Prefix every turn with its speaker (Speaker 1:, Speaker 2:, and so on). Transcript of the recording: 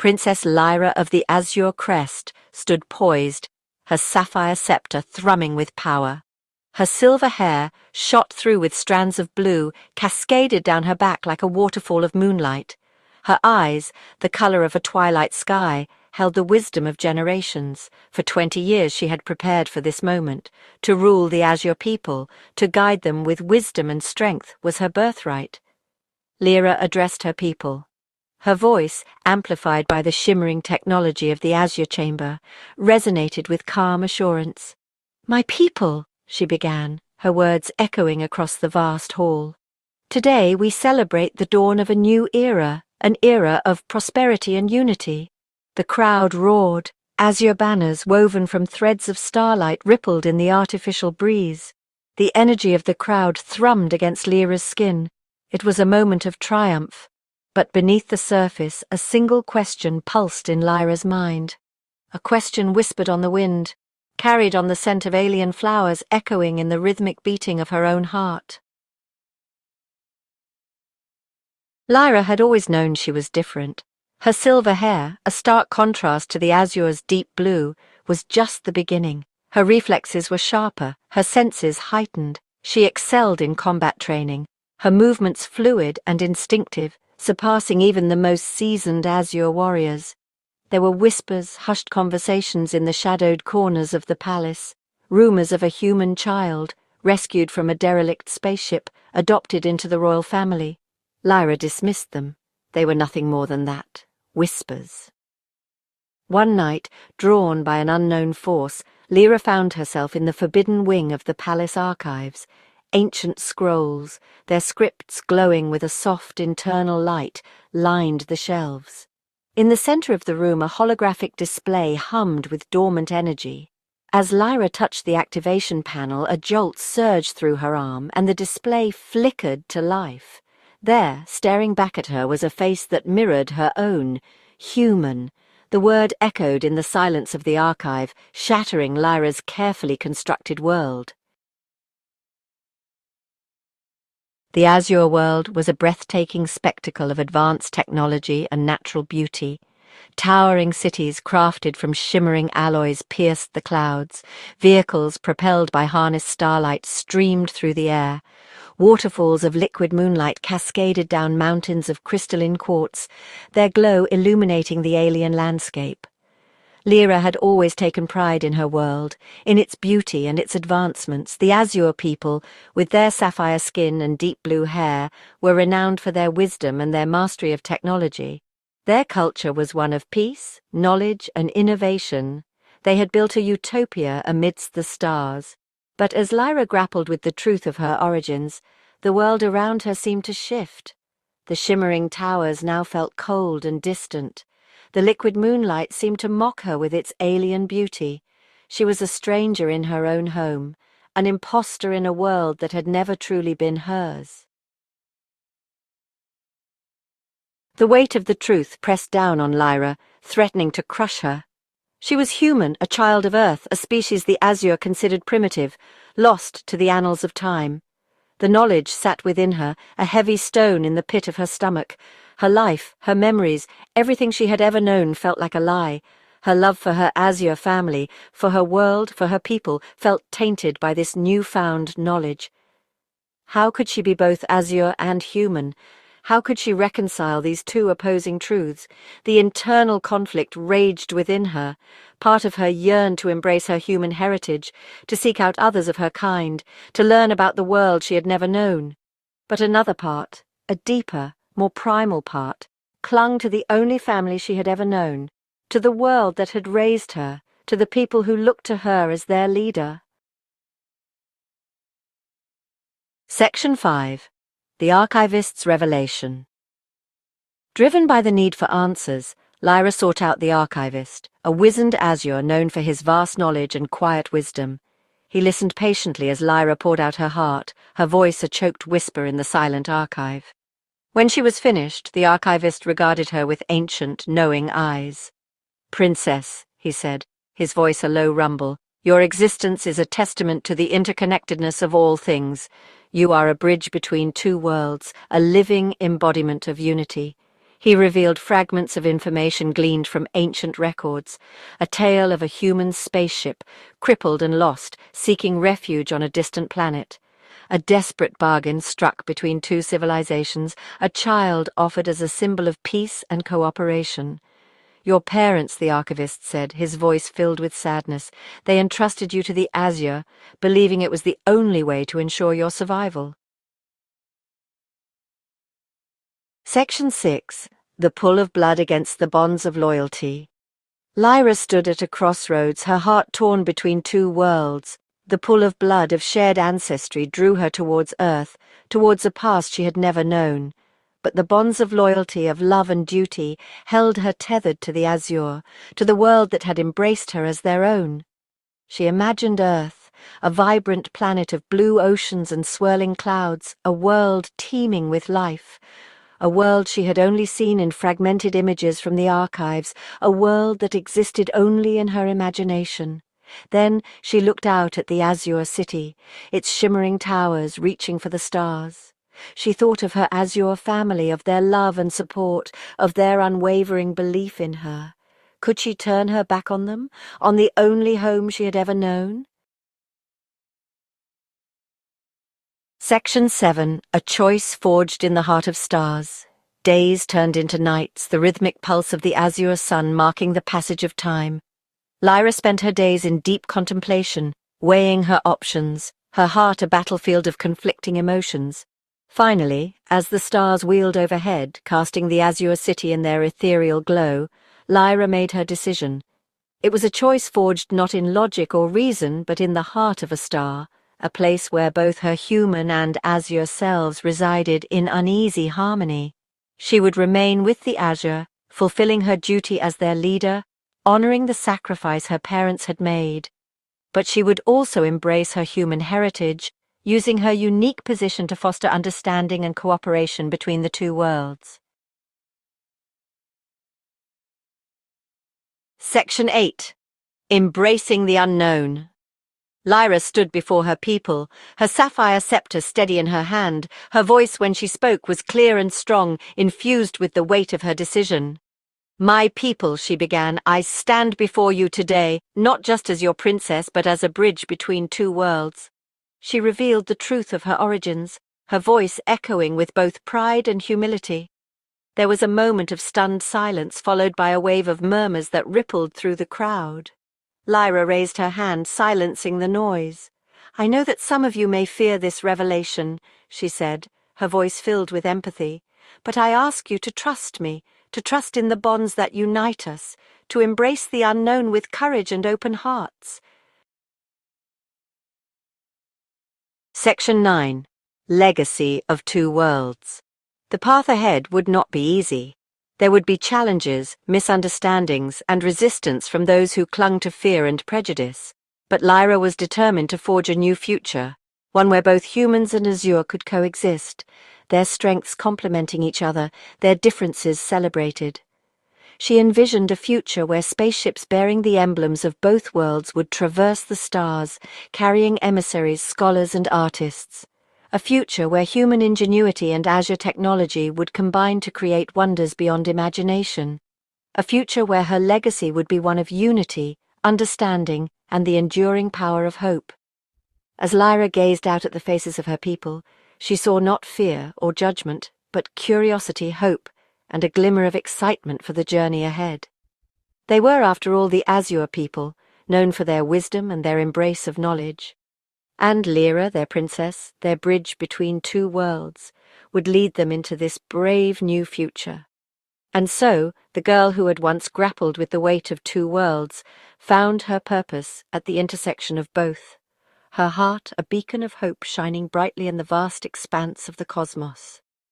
Speaker 1: Princess Lyra of the Azure Crest stood poised, her sapphire scepter thrumming with power. Her silver hair, shot through with strands of blue, cascaded down her back like a waterfall of moonlight. Her eyes, the color of a twilight sky, held the wisdom of generations. For 20 years she had prepared for this moment. To rule the Azure people, to guide them with wisdom and strength, was her birthright. Lyra addressed her people. Her voice, amplified by the shimmering technology of the Azure Chamber, resonated with calm assurance. "My people," she began, her words echoing across the vast hall. "Today we celebrate the dawn of a new era, an era of prosperity and unity." The crowd roared. Azure banners woven from threads of starlight rippled in the artificial breeze. The energy of the crowd thrummed against Lyra's skin. It was a moment of triumph. But beneath the surface, a single question pulsed in Lyra's mind. A question whispered on the wind, carried on the scent of alien flowers, echoing in the rhythmic beating of her own heart. Lyra had always known she was different. Her silver hair, a stark contrast to the Azure's deep blue, was just the beginning. Her reflexes were sharper, her senses heightened. She excelled in combat training, her movements fluid and instinctive, surpassing even the most seasoned Azure warriors. There were whispers, hushed conversations in the shadowed corners of the palace, rumors of a human child, rescued from a derelict spaceship, adopted into the royal family. Lyra dismissed them. They were nothing more than that, whispers. One night, drawn by an unknown force, Lyra found herself in the forbidden wing of the palace archives. Ancient scrolls, their scripts glowing with a soft internal light, lined the shelves. In the center of the room, a holographic display hummed with dormant energy. As Lyra touched the activation panel, a jolt surged through her arm, and the display flickered to life. There, staring back at her, was a face that mirrored her own, human. The word echoed in the silence of the archive, shattering Lyra's carefully constructed world. The Azure world was a breathtaking spectacle of advanced technology and natural beauty. Towering cities crafted from shimmering alloys pierced the clouds. Vehicles propelled by harnessed starlight streamed through the air. Waterfalls of liquid moonlight cascaded down mountains of crystalline quartz, their glow illuminating the alien landscape. Lyra had always taken pride in her world, in its beauty and its advancements. The Azure people, with their sapphire skin and deep blue hair, were renowned for their wisdom and their mastery of technology. Their culture was one of peace, knowledge, and innovation. They had built a utopia amidst the stars. But as Lyra grappled with the truth of her origins, the world around her seemed to shift. The shimmering towers now felt cold and distant. The liquid moonlight seemed to mock her with its alien beauty. She was a stranger in her own home, an imposter in a world that had never truly been hers. The weight of the truth pressed down on Lyra, threatening to crush her. She was human, a child of Earth, a species the Azure considered primitive, lost to the annals of time. The knowledge sat within her, a heavy stone in the pit of her stomach. Her life, her memories, everything she had ever known felt like a lie. Her love for her Azure family, for her world, for her people, felt tainted by this newfound knowledge. How could she be both Azure and human? How could she reconcile these two opposing truths? The internal conflict raged within her. Part of her yearned to embrace her human heritage, to seek out others of her kind, to learn about the world she had never known. But another part, a deeper, more primal part, clung to the only family she had ever known, to the world that had raised her, to the people who looked to her as their leader. Section 5. The Archivist's Revelation. Driven by the need for answers, Lyra sought out the Archivist, a wizened Azure known for his vast knowledge and quiet wisdom. He listened patiently as Lyra poured out her heart, her voice a choked whisper in the silent archive. When she was finished, the Archivist regarded her with ancient, knowing eyes. "Princess," he said, his voice a low rumble, "your existence is a testament to the interconnectedness of all things. You are a bridge between two worlds, a living embodiment of unity." He revealed fragments of information gleaned from ancient records, a tale of a human spaceship, crippled and lost, seeking refuge on a distant planet. A desperate bargain struck between two civilizations, a child offered as a symbol of peace and cooperation. Your parents, the archivist said, his voice filled with sadness, they entrusted you to the Azure, believing it was the only way to ensure your survival. Section 6. The Pull of Blood Against the Bonds of Loyalty. Lyra stood at a crossroads, her heart torn between two worlds. The pull of blood of shared ancestry drew her towards Earth, towards a past she had never known. But the bonds of loyalty, of love and duty, held her tethered to the Azure, to the world that had embraced her as their own. She imagined Earth, a vibrant planet of blue oceans and swirling clouds, a world teeming with life. A world she had only seen in fragmented images from the archives, a world that existed only in her imagination. Then she looked out at the Azure city, its shimmering towers reaching for the stars. She thought of her Azure family, of their love and support, of their unwavering belief in her. Could she turn her back on them, on the only home she had ever known? Section 7. A Choice Forged in the Heart of Stars. Days turned into nights, the rhythmic pulse of the azure sun marking the passage of time. Lyra spent her days in deep contemplation, weighing her options, her heart a battlefield of conflicting emotions. Finally, as the stars wheeled overhead, casting the azure city in their ethereal glow, Lyra made her decision. It was a choice forged not in logic or reason, but in the heart of a star, a place where both her human and azure selves resided in uneasy harmony. She would remain with the Azure, fulfilling her duty as their leader, honoring the sacrifice her parents had made. But she would also embrace her human heritage, using her unique position to foster understanding and cooperation between the two worlds. Section 8. Embracing the Unknown. Lyra stood before her people, her sapphire scepter steady in her hand. Her voice when she spoke was clear and strong, infused with the weight of her decision. "My people," she began, "I stand before you today, not just as your princess, but as a bridge between two worlds." She revealed the truth of her origins, her voice echoing with both pride and humility. There was a moment of stunned silence, followed by a wave of murmurs that rippled through the crowd. Lyra raised her hand, silencing the noise. "I know that some of you may fear this revelation," she said, her voice filled with empathy, "but I ask you to trust me, to trust in the bonds that unite us, to embrace the unknown with courage and open hearts." Section 9. Legacy of Two Worlds. The path ahead would not be easy. There would be challenges, misunderstandings, and resistance from those who clung to fear and prejudice. But Lyra was determined to forge a new future, one where both humans and Azure could coexist, their strengths complementing each other, their differences celebrated. She envisioned a future where spaceships bearing the emblems of both worlds would traverse the stars, carrying emissaries, scholars, and artists. A future where human ingenuity and Azure technology would combine to create wonders beyond imagination. A future where her legacy would be one of unity, understanding, and the enduring power of hope. As Lyra gazed out at the faces of her people, she saw not fear or judgment, but curiosity, hope, and a glimmer of excitement for the journey ahead. They were, after all, the Azure people, known for their wisdom and their embrace of knowledge. And Lyra, their princess, their bridge between two worlds, would lead them into this brave new future. And so, the girl who had once grappled with the weight of two worlds found her purpose at the intersection of both, her heart a beacon of hope shining brightly in the vast expanse of the cosmos.